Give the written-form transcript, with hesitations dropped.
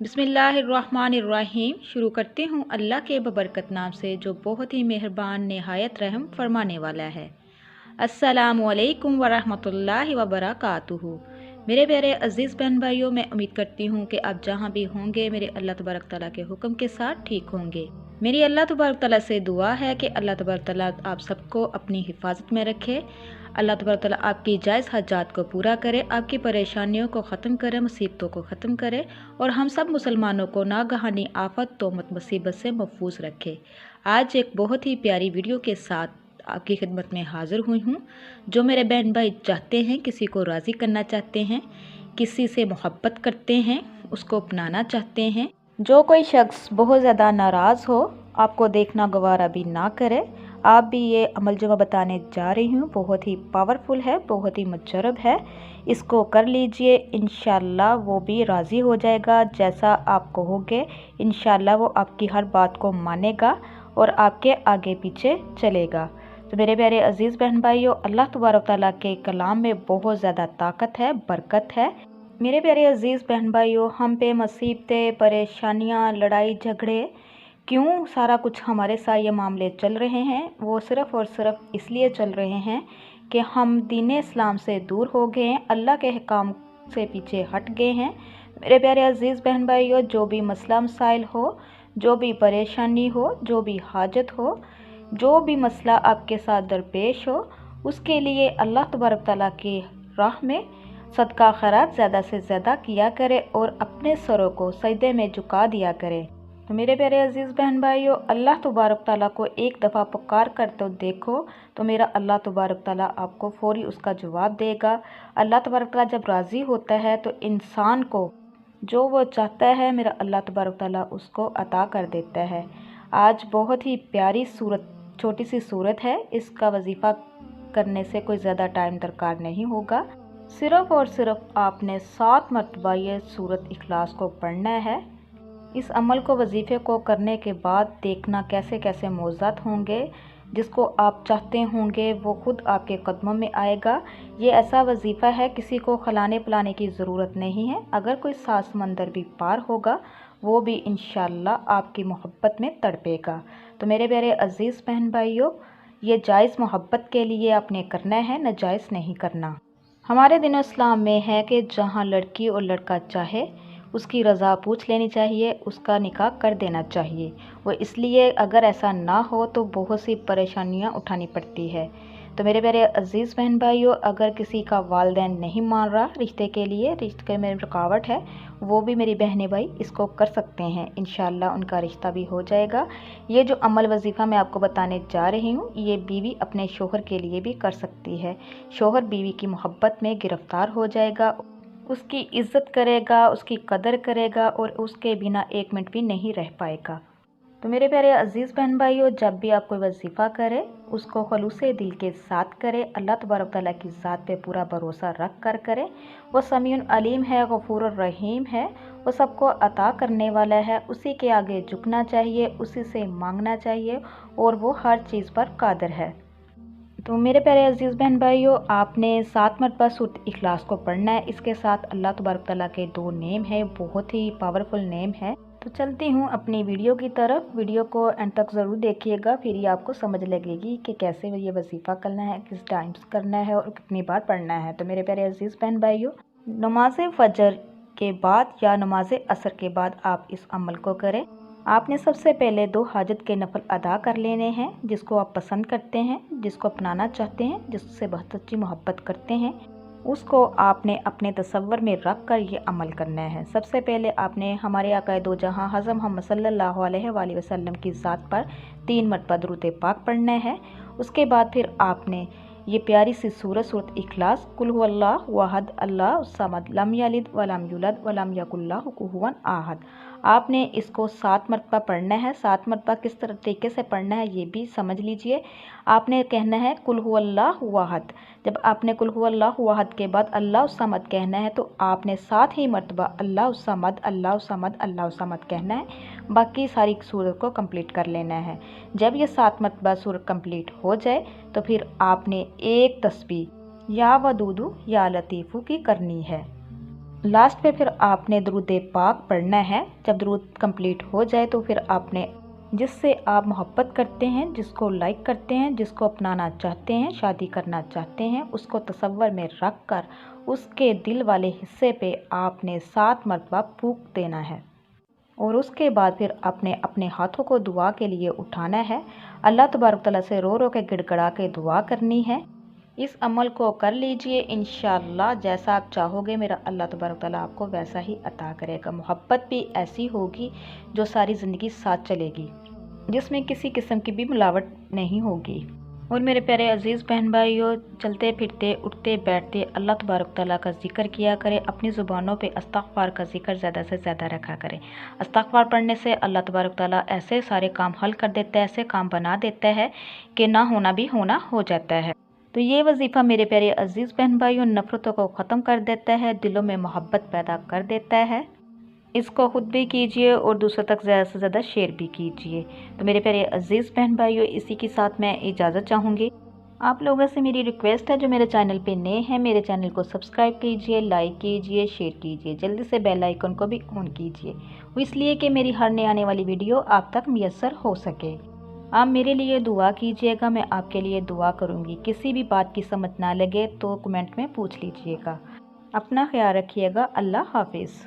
बिस्मिल्लाहिर्रहमानिर्रहीम। शुरू करती हूँ अल्लाह के बबरकत नाम से जो बहुत ही मेहरबान निहायत रहम फरमाने वाला है। अस्सलामुअलैकुम वरहमतुल्लाहि वबरकातुहू। मेरे प्यारे अजीज़ बहन भाइयों, मैं उम्मीद करती हूँ कि आप जहाँ भी होंगे मेरे अल्लाह तबारक ताला के हुक्म के साथ ठीक होंगे। मेरी अल्लाह तबारक ताला से दुआ है कि अल्लाह तबारक ताला आप सबको अपनी हिफाजत में रखे। अल्लाह तबारक ताला आपकी जायज़ हाजात को पूरा करे, आपकी परेशानियों को ख़त्म करे, मुसीबतों को ख़त्म करे और हम सब मुसलमानों को नागहानी आफत तोहमत मुसीबत से महफूज रखे। आज एक बहुत ही प्यारी वीडियो के साथ आपकी खिदमत में हाज़िर हुई हूँ। जो मेरे बहन भाई चाहते हैं, किसी को राज़ी करना चाहते हैं, किसी से मोहब्बत करते हैं, उसको अपनाना चाहते हैं, जो कोई शख्स बहुत ज़्यादा नाराज़ हो, आपको देखना गवारा भी ना करे, आप भी ये अमल जो मैं बताने जा रही हूँ बहुत ही पावरफुल है, बहुत ही मुजरब है। इसको कर लीजिए, इंशाल्लाह वो भी राज़ी हो जाएगा। जैसा आप कहोगे इंशाल्लाह वो आपकी हर बात को मानेगा और आपके आगे पीछे चलेगा। तो मेरे प्यारे अजीज़ बहन भाइयों, अल्लाह तबारक तआला के कलाम में बहुत ज़्यादा ताकत है, बरकत है। मेरे प्यारे अजीज़ बहन भाइयों, हम पे मुसीबतें, परेशानियाँ, लड़ाई झगड़े, क्यों सारा कुछ हमारे साथ ये मामले चल रहे हैं? वो सिर्फ़ और सिर्फ इसलिए चल रहे हैं कि हम दीन इस्लाम से दूर हो गए हैं, अल्लाह के अहकाम से पीछे हट गए हैं। मेरे प्यारे अजीज़ बहन भाइयों, जो भी मसला मसाइल हो, जो भी परेशानी हो, जो भी हाजत हो, जो भी मसला आपके साथ दरपेश हो, उसके लिए अल्लाह तबारक तआला की राह में सदका खैरात ज़्यादा से ज़्यादा किया करें और अपने सरों को सजदे में झुका दिया करें। तो मेरे प्यारे अजीज़ बहन भाइयों, अल्लाह तबारक ताला को एक दफ़ा पुकार कर तो देखो, तो मेरा अल्लाह तबारक ताला आपको फ़ौरी उसका जवाब देगा। अल्लाह तबारक ताला जब राज़ी होता है तो इंसान को जो वो चाहता है मेरा अल्लाह तबारक ताला उसको अता कर देता है। आज बहुत ही प्यारी सूरत, छोटी सी सूरत है, इसका वजीफ़ा करने से कोई ज़्यादा टाइम दरकार नहीं होगा। सिर्फ़ और सिर्फ आपने 7 मरतबा ये सूरत इखलास को पढ़ना है। इस अमल को, वजीफ़े को करने के बाद देखना कैसे कैसे मौज़ात होंगे। जिसको आप चाहते होंगे वो खुद आपके कदमों में आएगा। ये ऐसा वजीफ़ा है, किसी को खिलाने पिलाने की ज़रूरत नहीं है। अगर कोई सात समंदर भी पार होगा वो भी इंशाल्लाह आपकी मोहब्बत में तड़पेगा। तो मेरे प्यारे अजीज़ बहन भाइयों, ये जायज़ मोहब्बत के लिए आपने करना है, नाजायज़ नहीं करना। हमारे दिन इस्लाम में है कि जहाँ लड़की और लड़का चाहे उसकी रज़ा पूछ लेनी चाहिए, उसका निकाह कर देना चाहिए। वो इसलिए अगर ऐसा ना हो तो बहुत सी परेशानियाँ उठानी पड़ती है। तो मेरे प्यारे अजीज़ बहन भाइयों, अगर किसी का वालिदैन नहीं मान रहा रिश्ते के लिए, रिश्ते में रुकावट है, वो भी मेरी बहनें भाई इसको कर सकते हैं। इंशाल्लाह उनका रिश्ता भी हो जाएगा। ये जो अमल वजीफ़ा मैं आपको बताने जा रही हूँ, ये बीवी अपने शोहर के लिए भी कर सकती है। शोहर बीवी की मोहब्बत में गिरफ़्तार हो जाएगा, उसकी इज़्ज़त करेगा, उसकी कदर करेगा और उसके बिना एक मिनट भी नहीं रह पाएगा। तो मेरे प्यारे अजीज़ बहन भाइयों, जब भी आप कोई वजीफ़ा करें उसको खलूसे दिल के साथ करें, अल्लाह तबारक तआला की ज़ात पे पूरा भरोसा रख कर करें। वो समीउन अलीम है, गफूरुर रहीम है, वो सबको अता करने वाला है। उसी के आगे झुकना चाहिए, उसी से मांगना चाहिए और वो हर चीज़ पर कादिर है। तो मेरे प्यारे अजीज़ बहन भाइयों, आपने 7 मरतबा सूरत इखलास को पढ़ना है। इसके साथ अल्लाह तबारक तआला के 2 नेम है, बहुत ही पावरफुल नेम है। तो चलती हूँ अपनी वीडियो की तरफ। वीडियो को एंड तक ज़रूर देखिएगा, फिर ही आपको समझ लगेगी कि कैसे ये वजीफ़ा करना है, किस टाइम करना है और कितनी बार पढ़ना है। तो मेरे प्यारे अजीज़ बहन भाइयों, नमाज फजर के बाद या नमाज असर के बाद आप इस अमल को करें। आपने सबसे पहले 2 हाजत के नफल अदा कर लेने हैं। जिसको आप पसंद करते हैं, जिसको अपनाना चाहते हैं, जिससे बहुत अच्छी मोहब्बत करते हैं, उसको आपने अपने तसव्वुर में रख कर ये अमल करना है। सबसे पहले आपने हमारे आका दो जहां हज़रत मोहम्मद सल्लल्लाहु अलैहि वसल्लम की ज़ात पर 3 मरतबा दुरूद पाक पढ़ना है। उसके बाद फिर आपने ये प्यारी सी सूरत इखलास, कुल हुवल्लाहु अहद अल्लाहु समद लम यलिद वलम यूलद वलम यकुल लहु कुफुवन अहद, आपने इसको 7 मरतबा पढ़ना है। 7 मरतबा किस तरीके से पढ़ना है ये भी समझ लीजिए। आपने कहना है कुल हुवल्लाहु अहद। जब आपने कुल हुवल्लाहु अहद के बाद अल्लाहु समद कहना है तो आपने 7 ही मरतबा अल्लाहु समद अल्लाहु समद अल्लाहु समद कहना है। बाकी सारी सूरत को कंप्लीट कर लेना है। जब ये 7 मरतबा सूरत कंप्लीट हो जाए तो फिर आपने एक तस्बीह या वदूदू या लतीफ़ू की करनी है। लास्ट पे फिर आपने दरूद पाक पढ़ना है। जब दरूद कंप्लीट हो जाए तो फिर आपने जिससे आप मोहब्बत करते हैं, जिसको लाइक करते हैं, जिसको अपनाना चाहते हैं, शादी करना चाहते हैं, उसको तसव्वुर में रख कर उसके दिल वाले हिस्से पे आपने 7 मरतबा फूंक देना है और उसके बाद फिर आपने अपने हाथों को दुआ के लिए उठाना है। अल्लाह तबारक तआला से रो रो के गिड़गड़ा के दुआ करनी है। इस अमल को कर लीजिए, इंशाअल्लाह जैसा आप चाहोगे मेरा अल्लाह तबारक तआला आपको वैसा ही अता करेगा। मोहब्बत भी ऐसी होगी जो सारी ज़िंदगी साथ चलेगी, जिसमें किसी किस्म की भी मिलावट नहीं होगी। और मेरे प्यारे अज़ीज़ बहन भाइयों, चलते फिरते उठते बैठते अल्लाह तबारक तआला का ज़िक्र किया करें। अपनी ज़ुबानों पे इस्तिग़फ़ार का ज़िक्र ज़्यादा से ज़्यादा रखा करें। इस्तिग़फ़ार पढ़ने से अल्लाह तबारक तआला ऐसे सारे काम हल कर देता है, ऐसे काम बना देता है कि ना होना भी होना हो जाता है। तो ये वजीफ़ा मेरे प्यारे अज़ीज़ बहन भाइयों नफ़रतों को ख़त्म कर देता है, दिलों में मोहब्बत पैदा कर देता है। इसको ख़ुद भी कीजिए और दूसरों तक ज़्यादा से ज़्यादा शेयर भी कीजिए। तो मेरे प्यारे अज़ीज़ बहन भाइयों, इसी के साथ मैं इजाज़त चाहूँगी। आप लोगों से मेरी रिक्वेस्ट है, जो मेरे चैनल पे नए हैं मेरे चैनल को सब्सक्राइब कीजिए, लाइक कीजिए, शेयर कीजिए, जल्दी से बेल आइकन को भी ऑन कीजिए, वो इसलिए कि मेरी हर नई आने वाली वीडियो आप तक मुयस्सर हो सके। आप मेरे लिए दुआ कीजिएगा, मैं आपके लिए दुआ करूँगी। किसी भी बात की समझ ना लगे तो कमेंट में पूछ लीजिएगा। अपना ख्याल रखिएगा। अल्लाह हाफिज़।